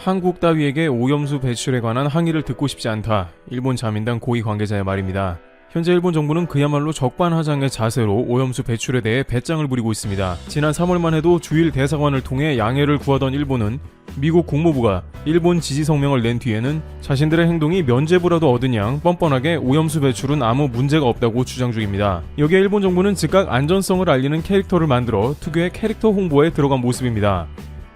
한국 따위에게 오염수 배출에 관한 항의를 듣고 싶지 않다. 일본 자민당 고위 관계자의 말입니다. 현재 일본 정부는 그야말로 적반하장의 자세로 오염수 배출에 대해 배짱을 부리고 있습니다. 지난 3월만 해도 주일 대사관을 통해 양해를 구하던 일본은 미국 국무부가 일본 지지 성명을 낸 뒤에는 자신들의 행동이 면죄부라도 얻은 양 뻔뻔하게 오염수 배출은 아무 문제가 없다고 주장 중입니다. 여기에 일본 정부는 즉각 안전성을 알리는 캐릭터를 만들어 특유의 캐릭터 홍보에 들어간 모습입니다.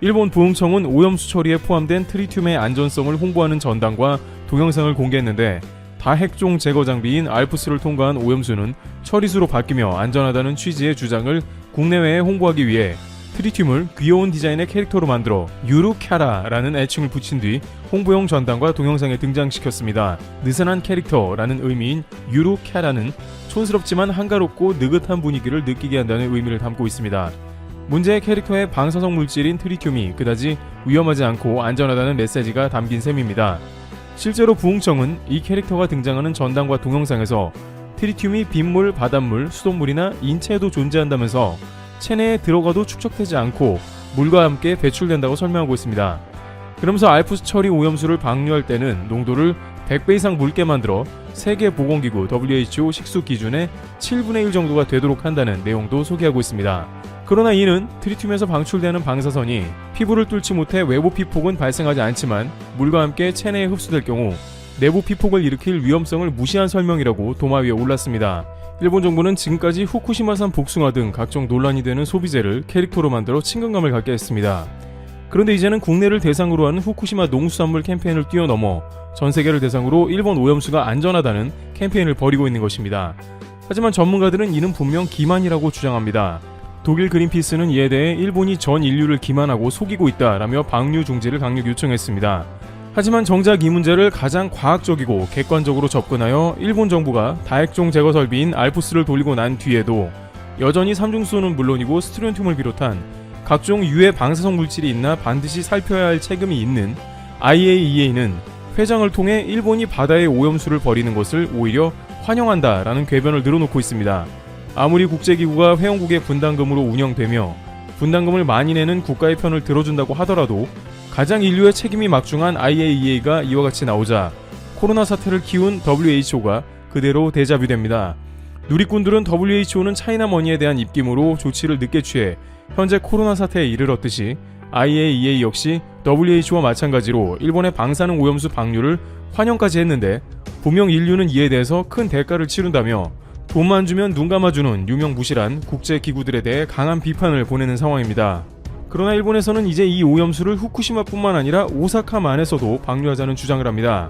일본 부흥청은 오염수 처리에 포함된 트리튬의 안전성을 홍보하는 전단과 동영상을 공개했는데 다핵종 제거 장비인 알프스를 통과한 오염수는 처리수로 바뀌며 안전하다는 취지의 주장을 국내외에 홍보하기 위해 트리튬을 귀여운 디자인의 캐릭터로 만들어 유루캬라라는 애칭을 붙인 뒤 홍보용 전단과 동영상에 등장시켰습니다. 느슨한 캐릭터라는 의미인 유루캬라는 촌스럽지만 한가롭고 느긋한 분위기를 느끼게 한다는 의미를 담고 있습니다. 문제의 캐릭터의 방사성 물질인 트리튬이 그다지 위험하지 않고 안전하다는 메시지가 담긴 셈입니다. 실제로 부흥청은 이 캐릭터가 등장하는 전단과 동영상에서 트리튬이 빗물, 바닷물, 수돗물이나 인체에도 존재한다면서 체내에 들어가도 축적되지 않고 물과 함께 배출된다고 설명하고 있습니다. 그러면서 알프스 처리 오염수를 방류할 때는 농도를 100배 이상 묽게 만들어 세계보건기구 WHO 식수 기준의 7분의 1 정도가 되도록 한다는 내용도 소개하고 있습니다. 그러나 이는 트리튬에서 방출되는 방사선이 피부를 뚫지 못해 외부 피폭은 발생하지 않지만 물과 함께 체내에 흡수될 경우 내부 피폭을 일으킬 위험성을 무시한 설명이라고 도마 위에 올랐습니다. 일본 정부는 지금까지 후쿠시마산 복숭아 등 각종 논란이 되는 소비재를 캐릭터로 만들어 친근감을 갖게 했습니다. 그런데 이제는 국내를 대상으로 하는 후쿠시마 농수산물 캠페인을 뛰어넘어 전 세계를 대상으로 일본 오염수가 안전하다는 캠페인을 벌이고 있는 것입니다. 하지만 전문가들은 이는 분명 기만이라고 주장합니다. 독일 그린피스는 이에 대해 일본이 전 인류를 기만하고 속이고 있다라며 방류 중지를 강력 요청했습니다. 하지만 정작 이 문제를 가장 과학적이고 객관적으로 접근하여 일본 정부가 다핵종 제거 설비인 알프스를 돌리고 난 뒤에도 여전히 삼중수소는 물론이고 스트론튬을 비롯한 각종 유해 방사성 물질이 있나 반드시 살펴야 할 책임이 있는 IAEA는 회장을 통해 일본이 바다에 오염수를 버리는 것을 오히려 환영한다라는 궤변을 늘어놓고 있습니다. 아무리 국제기구가 회원국의 분담금으로 운영되며 분담금을 많이 내는 국가의 편을 들어준다고 하더라도 가장 인류의 책임이 막중한 IAEA가 이와 같이 나오자 코로나 사태를 키운 WHO가 그대로 데자뷰됩니다. 누리꾼들은 WHO는 차이나머니에 대한 입김으로 조치를 늦게 취해 현재 코로나 사태에 이르렀듯이 IAEA 역시 WHO와 마찬가지로 일본의 방사능 오염수 방류를 환영까지 했는데 분명 인류는 이에 대해서 큰 대가를 치른다며 돈만 주면 눈 감아주는 유명무실한 국제기구들에 대해 강한 비판을 보내는 상황입니다. 그러나 일본에서는 이제 이 오염수를 후쿠시마뿐만 아니라 오사카만에서도 방류하자는 주장을 합니다.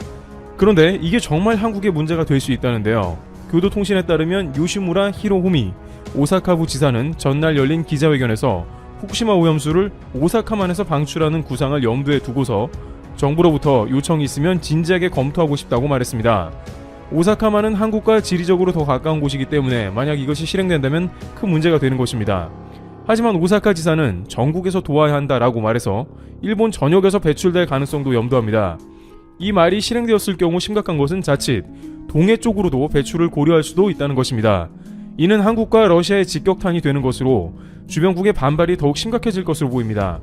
그런데 이게 정말 한국의 문제가 될 수 있다는데요. 교도통신에 따르면 요시무라 히로후미 오사카부 지사는 전날 열린 기자회견에서 후쿠시마 오염수를 오사카만에서 방출하는 구상을 염두에 두고서 정부로부터 요청이 있으면 진지하게 검토하고 싶다고 말했습니다. 오사카만은 한국과 지리적으로 더 가까운 곳이기 때문에 만약 이것이 실행된다면 큰 문제가 되는 것입니다. 하지만 오사카 지사는 전국에서 도와야 한다라고 말해서 일본 전역에서 배출될 가능성도 염두합니다. 이 말이 실행되었을 경우 심각한 것은 자칫 동해 쪽으로도 배출을 고려할 수도 있다는 것입니다. 이는 한국과 러시아의 직격탄이 되는 것으로 주변국의 반발이 더욱 심각해질 것으로 보입니다.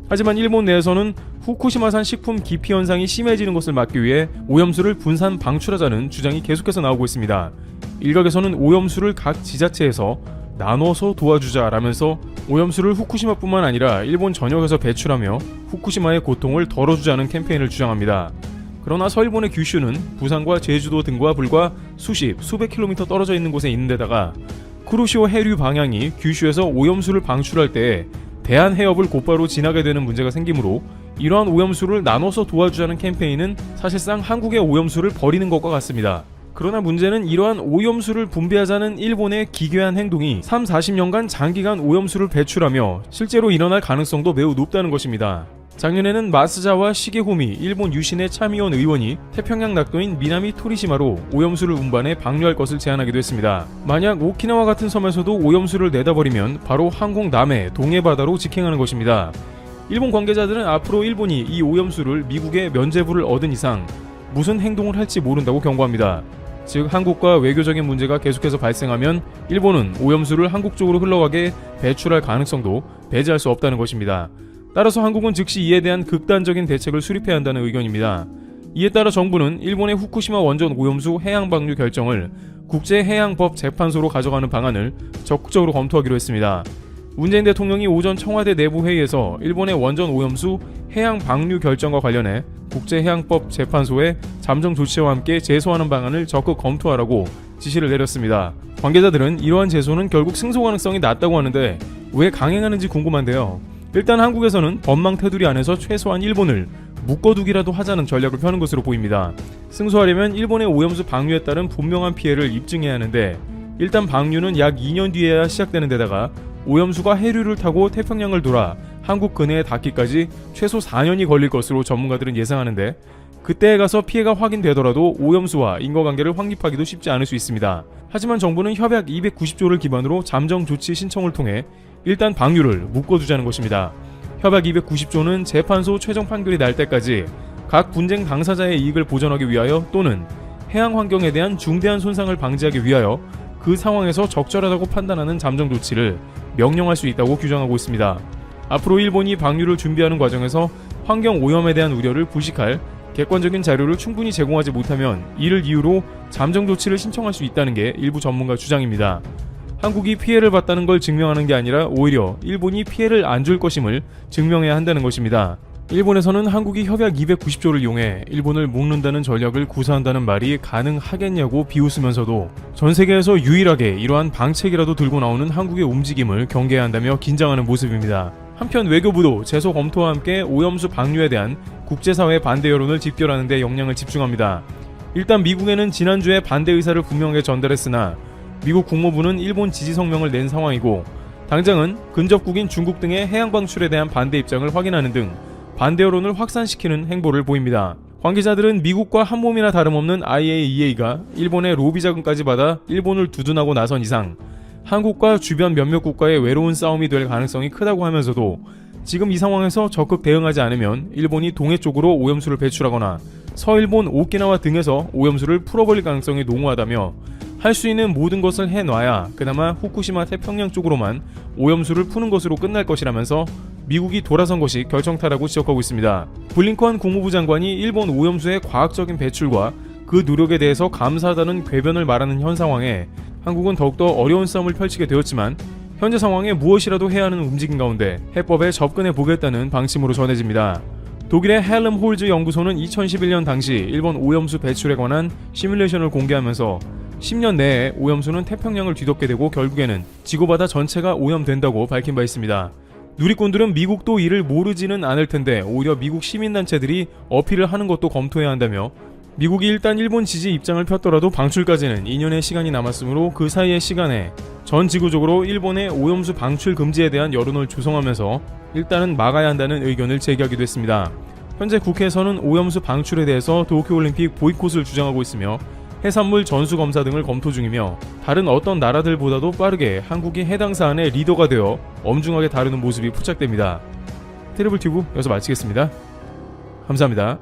하지만 일본 내에서는 후쿠시마산 식품 기피 현상이 심해지는 것을 막기 위해 오염수를 분산 방출하자는 주장이 계속해서 나오고 있습니다. 일각에서는 오염수를 각 지자체에서 나눠서 도와주자라면서 오염수를 후쿠시마뿐만 아니라 일본 전역에서 배출하며 후쿠시마의 고통을 덜어주자는 캠페인을 주장합니다. 그러나 서일본의 규슈는 부산과 제주도 등과 불과 수백 킬로미터 떨어져 있는 곳에 있는 데다가 쿠로시오 해류 방향이 규슈에서 오염수를 방출할 때에 대한해협을 곧바로 지나게 되는 문제가 생기므로 이러한 오염수를 나눠서 도와주자는 캠페인은 사실상 한국의 오염수를 버리는 것과 같습니다. 그러나 문제는 이러한 오염수를 분배하자는 일본의 기괴한 행동이 30-40년간 장기간 오염수를 배출하며 실제로 일어날 가능성도 매우 높다는 것입니다. 작년에는 마스자와 시게호미 일본 유신의 참의원 의원이 태평양 낙도인 미나미 토리시마로 오염수를 운반해 방류할 것을 제안하기도 했습니다. 만약 오키나와 같은 섬에서도 오염수를 내다버리면 바로 항공 남해 동해바다로 직행하는 것입니다. 일본 관계자들은 앞으로 일본이 이 오염수를 미국의 면죄부를 얻은 이상 무슨 행동을 할지 모른다고 경고합니다. 즉 한국과 외교적인 문제가 계속해서 발생하면 일본은 오염수를 한국 쪽으로 흘러가게 배출할 가능성도 배제할 수 없다는 것입니다. 따라서 한국은 즉시 이에 대한 극단적인 대책을 수립해야 한다는 의견입니다. 이에 따라 정부는 일본의 후쿠시마 원전 오염수 해양 방류 결정을 국제해양법 재판소로 가져가는 방안을 적극적으로 검토하기로 했습니다. 문재인 대통령이 오전 청와대 내부회의에서 일본의 원전 오염수 해양 방류 결정과 관련해 국제해양법 재판소에 잠정 조치와 함께 제소하는 방안을 적극 검토하라고 지시를 내렸습니다. 관계자들은 이러한 제소는 결국 승소 가능성이 낮다고 하는데 왜 강행하는지 궁금한데요. 일단 한국에서는 법망 테두리 안에서 최소한 일본을 묶어두기라도 하자는 전략을 펴는 것으로 보입니다. 승소하려면 일본의 오염수 방류에 따른 분명한 피해를 입증해야 하는데 일단 방류는 약 2년 뒤에야 시작되는 데다가 오염수가 해류를 타고 태평양을 돌아 한국 근해에 닿기까지 최소 4년이 걸릴 것으로 전문가들은 예상하는데 그때에 가서 피해가 확인되더라도 오염수와 인과관계를 확립하기도 쉽지 않을 수 있습니다. 하지만 정부는 협약 290조를 기반으로 잠정 조치 신청을 통해 일단 방류를 묶어두자는 것입니다. 협약 290조는 재판소 최종 판결이 날 때까지 각 분쟁 당사자의 이익을 보전하기 위하여 또는 해양 환경에 대한 중대한 손상을 방지하기 위하여 그 상황에서 적절하다고 판단하는 잠정 조치를 명령할 수 있다고 규정하고 있습니다. 앞으로 일본이 방류를 준비하는 과정에서 환경 오염에 대한 우려를 부식할 객관적인 자료를 충분히 제공하지 못하면 이를 이유로 잠정 조치를 신청할 수 있다는 게 일부 전문가 주장입니다. 한국이 피해를 봤다는 걸 증명하는 게 아니라 오히려 일본이 피해를 안 줄 것임을 증명해야 한다는 것입니다. 일본에서는 한국이 협약 290조를 이용해 일본을 묶는다는 전략을 구사한다는 말이 가능하겠냐고 비웃으면서도 전 세계에서 유일하게 이러한 방책이라도 들고 나오는 한국의 움직임을 경계해야 한다며 긴장하는 모습입니다. 한편 외교부도 제소 검토와 함께 오염수 방류에 대한 국제사회 반대 여론을 집결하는 데 역량을 집중합니다. 일단 미국에는 지난주에 반대 의사를 분명하게 전달했으나 미국 국무부는 일본 지지 성명을 낸 상황이고 당장은 근접국인 중국 등의 해양 방출에 대한 반대 입장을 확인하는 등 반대 여론을 확산시키는 행보를 보입니다. 관계자들은 미국과 한몸이나 다름없는 IAEA가 일본의 로비 자금까지 받아 일본을 두둔하고 나선 이상 한국과 주변 몇몇 국가의 외로운 싸움이 될 가능성이 크다고 하면서도 지금 이 상황에서 적극 대응하지 않으면 일본이 동해 쪽으로 오염수를 배출하거나 서일본 오키나와 등에서 오염수를 풀어버릴 가능성이 농후하다며 할 수 있는 모든 것을 해놔야 그나마 후쿠시마 태평양 쪽으로만 오염수를 푸는 것으로 끝날 것이라면서 미국이 돌아선 것이 결정타라고 지적하고 있습니다. 블링컨 국무부 장관이 일본 오염수의 과학적인 배출과 그 노력에 대해서 감사하다는 궤변을 말하는 현 상황에 한국은 더욱더 어려운 싸움을 펼치게 되었지만 현재 상황에 무엇이라도 해야 하는 움직임 가운데 해법에 접근해 보겠다는 방침으로 전해집니다. 독일의 헬름 홀즈 연구소는 2011년 당시 일본 오염수 배출에 관한 시뮬레이션을 공개하면서 10년 내에 오염수는 태평양을 뒤덮게 되고 결국에는 지구바다 전체가 오염된다고 밝힌 바 있습니다. 누리꾼들은 미국도 이를 모르지는 않을 텐데 오히려 미국 시민단체들이 어필을 하는 것도 검토해야 한다며 미국이 일단 일본 지지 입장을 폈더라도 방출까지는 2년의 시간이 남았으므로 그 사이의 시간에 전 지구적으로 일본의 오염수 방출 금지에 대한 여론을 조성하면서 일단은 막아야 한다는 의견을 제기하기도 했습니다. 현재 국회에서는 오염수 방출에 대해서 도쿄올림픽 보이콧을 주장하고 있으며 해산물 전수검사 등을 검토 중이며 다른 어떤 나라들보다도 빠르게 한국이 해당 사안의 리더가 되어 엄중하게 다루는 모습이 포착됩니다. 트래블튜브 여기서 마치겠습니다. 감사합니다.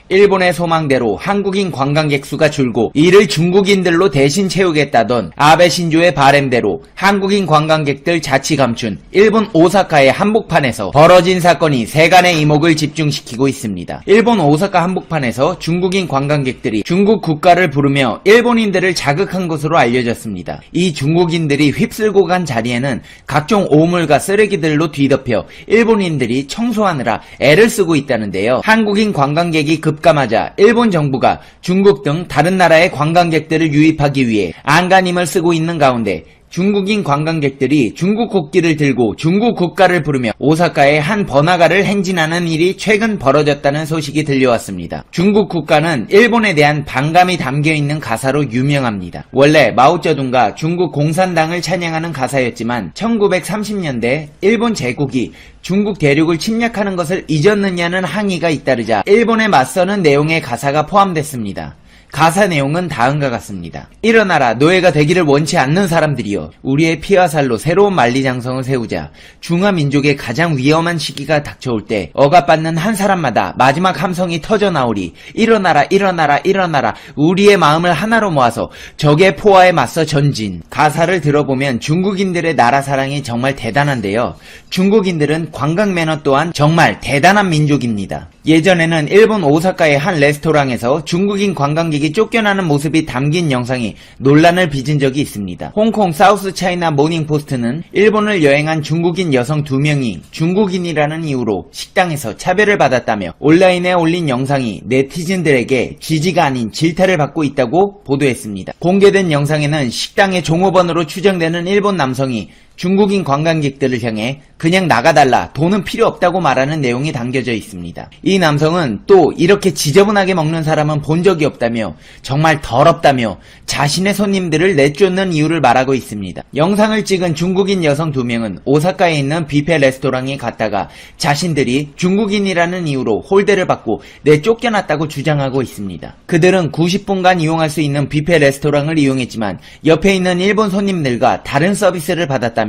일본의 소망대로 한국인 관광객 수가 줄고 이를 중국인들로 대신 채우겠다던 아베 신조의 바램대로 한국인 관광객들 자치 감춘 일본 오사카의 한복판에서 벌어진 사건이 세간의 이목을 집중시키고 있습니다. 일본 오사카 한복판에서 중국인 관광객들이 중국 국가를 부르며 일본인들을 자극한 것으로 알려졌습니다. 이 중국인들이 휩쓸고 간 자리에는 각종 오물과 쓰레기들로 뒤덮여 일본인들이 청소하느라 애를 쓰고 있다는데요. 한국인 관광객이 급감하자 일본 정부가 중국 등 다른 나라의 관광객들을 유입하기 위해 안간힘을 쓰고 있는 가운데 중국인 관광객들이 중국 국기를 들고 중국 국가를 부르며 오사카의 한 번화가를 행진하는 일이 최근 벌어졌다는 소식이 들려왔습니다. 중국 국가는 일본에 대한 반감이 담겨있는 가사로 유명합니다. 원래 마오쩌둥과 중국 공산당을 찬양하는 가사였지만 1930년대 일본 제국이 중국 대륙을 침략하는 것을 잊었느냐는 항의가 잇따르자 일본에 맞서는 내용의 가사가 포함됐습니다. 가사 내용은 다음과 같습니다. 일어나라 노예가 되기를 원치 않는 사람들이여, 우리의 피와 살로 새로운 만리장성을 세우자. 중화민족의 가장 위험한 시기가 닥쳐올 때 억압받는 한 사람마다 마지막 함성이 터져나오리. 일어나라 일어나라 일어나라, 우리의 마음을 하나로 모아서 적의 포화에 맞서 전진. 가사를 들어보면 중국인들의 나라 사랑이 정말 대단한데요, 중국인들은 관광 매너 또한 정말 대단한 민족입니다. 예전에는 일본 오사카의 한 레스토랑에서 중국인 관광객이 쫓겨나는 모습이 담긴 영상이 논란을 빚은 적이 있습니다. 홍콩 사우스 차이나 모닝포스트는 일본을 여행한 중국인 여성 2명이 중국인이라는 이유로 식당에서 차별을 받았다며 온라인에 올린 영상이 네티즌들에게 지지가 아닌 질타를 받고 있다고 보도했습니다. 공개된 영상에는 식당의 종업원으로 추정되는 일본 남성이 중국인 관광객들을 향해 그냥 나가달라, 돈은 필요 없다고 말하는 내용이 담겨져 있습니다. 이 남성은 또 이렇게 지저분하게 먹는 사람은 본 적이 없다며 정말 더럽다며 자신의 손님들을 내쫓는 이유를 말하고 있습니다. 영상을 찍은 중국인 여성 2명은 오사카에 있는 뷔페 레스토랑에 갔다가 자신들이 중국인이라는 이유로 홀대를 받고 내쫓겨났다고 주장하고 있습니다. 그들은 90분간 이용할 수 있는 뷔페 레스토랑을 이용했지만 옆에 있는 일본 손님들과 다른 서비스를 받았다며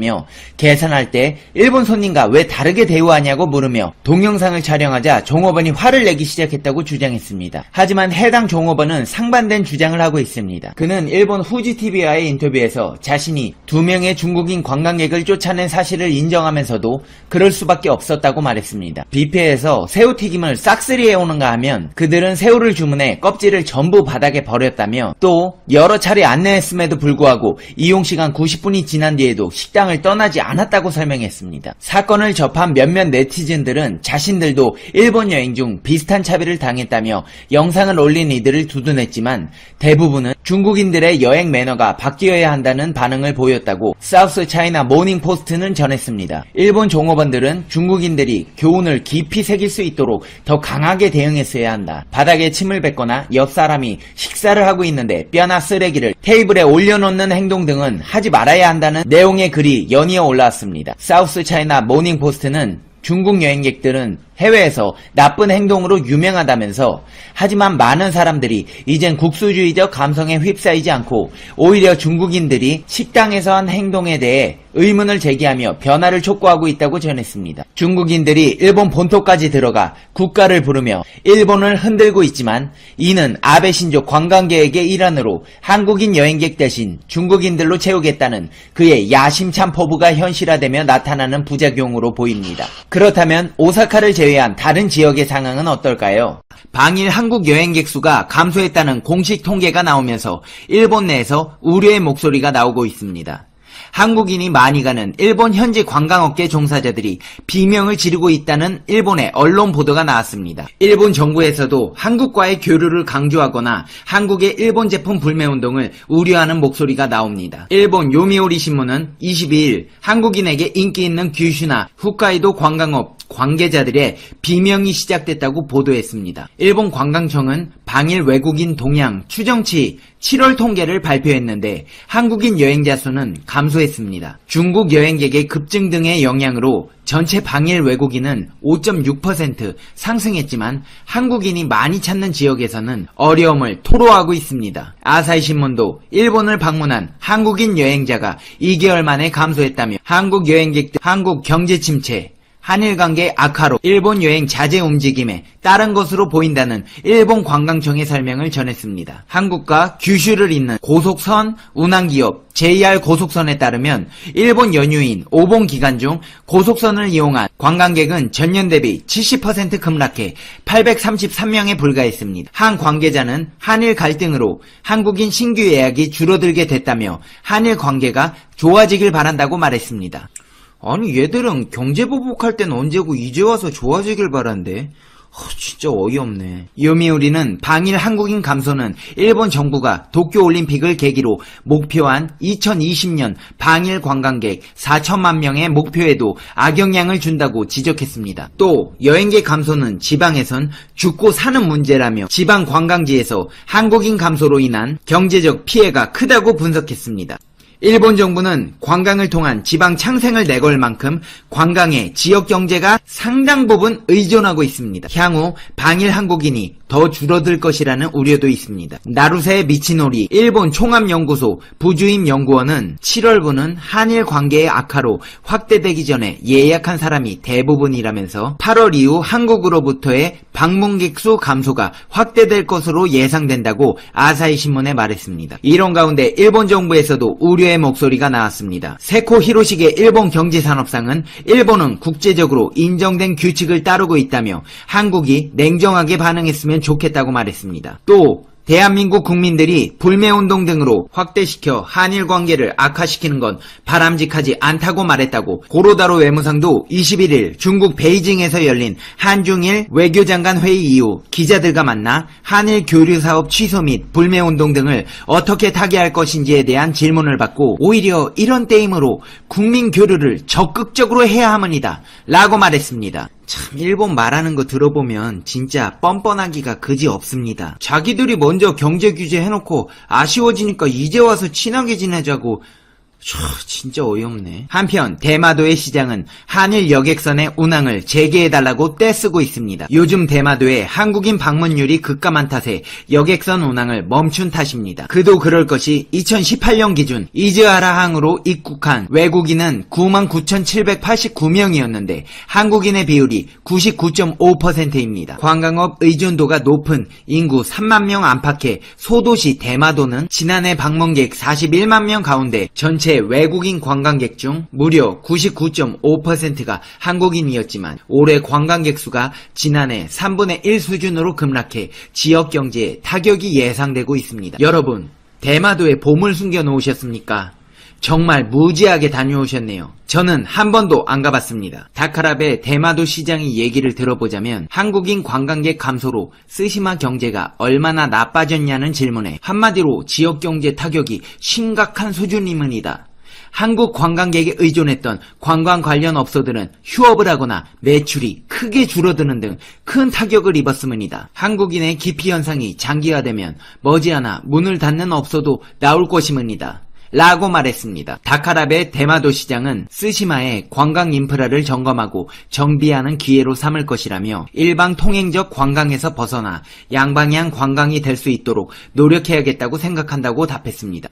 계산할 때 일본 손님과 왜 다르게 대우하냐고 물으며 동영상을 촬영하자 종업원이 화를 내기 시작했다고 주장했습니다. 하지만 해당 종업원은 상반된 주장을 하고 있습니다. 그는 일본 후지TV와의 인터뷰에서 자신이 2명의 중국인 관광객을 쫓아낸 사실을 인정하면서도 그럴 수밖에 없었다고 말했습니다. 뷔페에서 새우튀김을 싹쓸이 해오는가 하면 그들은 새우를 주문해 껍질을 전부 바닥에 버렸다며, 또 여러 차례 안내했음에도 불구하고 이용시간 90분이 지난 뒤에도 식당을 떠나지 않았다고 설명했습니다. 사건을 접한 몇몇 네티즌들은 자신들도 일본 여행 중 비슷한 차별을 당했다며 영상을 올린 이들을 두둔했지만 대부분은 중국인들의 여행 매너가 바뀌어야 한다는 반응을 보였다고 사우스 차이나 모닝포스트는 전했습니다. 일본 종업원들은 중국인들이 교훈을 깊이 새길 수 있도록 더 강하게 대응했어야 한다. 바닥에 침을 뱉거나 옆 사람이 식사를 하고 있는데 뼈나 쓰레기를 테이블에 올려놓는 행동 등은 하지 말아야 한다는 내용의 글이 연이어 올라왔습니다. 사우스 차이나 모닝포스트는 중국 여행객들은 해외에서 나쁜 행동으로 유명하다면서, 하지만 많은 사람들이 이젠 국수주의적 감성에 휩싸이지 않고 오히려 중국인들이 식당에서 한 행동에 대해 의문을 제기하며 변화를 촉구하고 있다고 전했습니다. 중국인들이 일본 본토까지 들어가 국가를 부르며 일본을 흔들고 있지만 이는 아베 신조 관광계획의 일환으로 한국인 여행객 대신 중국인들로 채우겠다는 그의 야심찬 포부가 현실화되며 나타나는 부작용으로 보입니다. 그렇다면 오사카를 제외한 다른 지역의 상황은 어떨까요? 방일 한국 여행객 수가 감소했다는 공식 통계가 나오면서 일본 내에서 우려의 목소리가 나오고 있습니다. 한국인이 많이 가는 일본 현지 관광업계 종사자들이 비명을 지르고 있다는 일본의 언론 보도가 나왔습니다. 일본 정부에서도 한국과의 교류를 강조하거나 한국의 일본 제품 불매운동을 우려하는 목소리가 나옵니다. 일본 요미우리 신문은 22일 한국인에게 인기 있는 규슈나 홋카이도 관광업 관계자들의 비명이 시작됐다고 보도했습니다. 일본 관광청은 방일 외국인 동향 추정치 7월 통계를 발표했는데 한국인 여행자 수는 감소했습니다. 중국 여행객의 급증 등의 영향으로 전체 방일 외국인은 5.6% 상승했지만 한국인이 많이 찾는 지역에서는 어려움을 토로하고 있습니다. 아사히 신문도 일본을 방문한 한국인 여행자가 2개월 만에 감소했다며 한국 여행객들 한국 경제 침체, 한일 관계 악화로 일본 여행 자제 움직임에 따른 것으로 보인다는 일본 관광청의 설명을 전했습니다. 한국과 규슈를 잇는 고속선 운항기업 JR 고속선에 따르면 일본 연휴인 오본 기간 중 고속선을 이용한 관광객은 전년 대비 70% 급락해 833명에 불과했습니다. 한 관계자는 한일 갈등으로 한국인 신규 예약이 줄어들게 됐다며 한일 관계가 좋아지길 바란다고 말했습니다. 아니 얘들은 경제 보복할 땐 언제고 이제 와서 좋아지길 바란대. 진짜 어이없네. 요미우리는 방일 한국인 감소는 일본 정부가 도쿄올림픽을 계기로 목표한 2020년 방일 관광객 4천만 명의 목표에도 악영향을 준다고 지적했습니다. 또 여행객 감소는 지방에선 죽고 사는 문제라며 지방 관광지에서 한국인 감소로 인한 경제적 피해가 크다고 분석했습니다. 일본 정부는 관광을 통한 지방 창생을 내걸 만큼 관광에 지역 경제가 상당 부분 의존하고 있습니다. 향후 방일 한국인이 더 줄어들 것이라는 우려도 있습니다. 나루사의 미치노리 일본 총합연구소 부주임 연구원은 7월부는 한일 관계의 악화로 확대되기 전에 예약한 사람이 대부분이라면서 8월 이후 한국으로부터의 방문객 수 감소가 확대될 것으로 예상된다고 아사히 신문에 말했습니다. 이런 가운데 일본 정부에서도 우려의 목소리가 나왔습니다. 세코 히로시게 일본 경제산업상은 일본은 국제적으로 인정된 규칙을 따르고 있다며 한국이 냉정하게 반응했으면 좋겠다고 말했습니다. 또 대한민국 국민들이 불매운동 등으로 확대시켜 한일 관계를 악화시키는 건 바람직하지 않다고 말했다고 고로다로 외무상도 21일 중국 베이징에서 열린 한중일 외교장관 회의 이후 기자들과 만나 한일 교류 사업 취소 및 불매운동 등을 어떻게 타개할 것인지에 대한 질문을 받고 오히려 이런 때이므로 국민 교류를 적극적으로 해야 하문이다 라고 말했습니다. 참 일본 말하는 거 들어보면 진짜 뻔뻔하기가 그지 없습니다. 자기들이 먼저 경제 규제 해놓고 아쉬워지니까 이제 와서 친하게 지내자고. 진짜 어이없네. 한편 대마도의 시장은 한일 여객선의 운항을 재개해달라고 떼쓰고 있습니다. 요즘 대마도에 한국인 방문율이 급감한 탓에 여객선 운항을 멈춘 탓입니다. 그도 그럴 것이 2018년 기준 이즈하라항으로 입국한 외국인은 99,789명이었는데 한국인의 비율이 99.5%입니다. 관광업 의존도가 높은 인구 3만 명 안팎의 소도시 대마도는 지난해 방문객 41만 명 가운데 전체 외국인 관광객 중 무려 99.5%가 한국인이었지만 올해 관광객 수가 지난해 3분의 1 수준으로 급락해 지역 경제에 타격이 예상되고 있습니다. 여러분, 대마도에 보물 숨겨 놓으셨습니까? 정말 무지하게 다녀오셨네요. 저는 한 번도 안 가봤습니다. 다카랍의 대마도 시장의 얘기를 들어보자면 한국인 관광객 감소로 쓰시마 경제가 얼마나 나빠졌냐는 질문에 한마디로 지역 경제 타격이 심각한 수준임입니다. 한국 관광객에 의존했던 관광 관련 업소들은 휴업을 하거나 매출이 크게 줄어드는 등 큰 타격을 입었습니다. 한국인의 기피 현상이 장기화되면 머지않아 문을 닫는 업소도 나올 것임입니다. 라고 말했습니다. 다카랍의 대마도 시장은 쓰시마의 관광 인프라를 점검하고 정비하는 기회로 삼을 것이라며 일방 통행적 관광에서 벗어나 양방향 관광이 될 수 있도록 노력해야겠다고 생각한다고 답했습니다.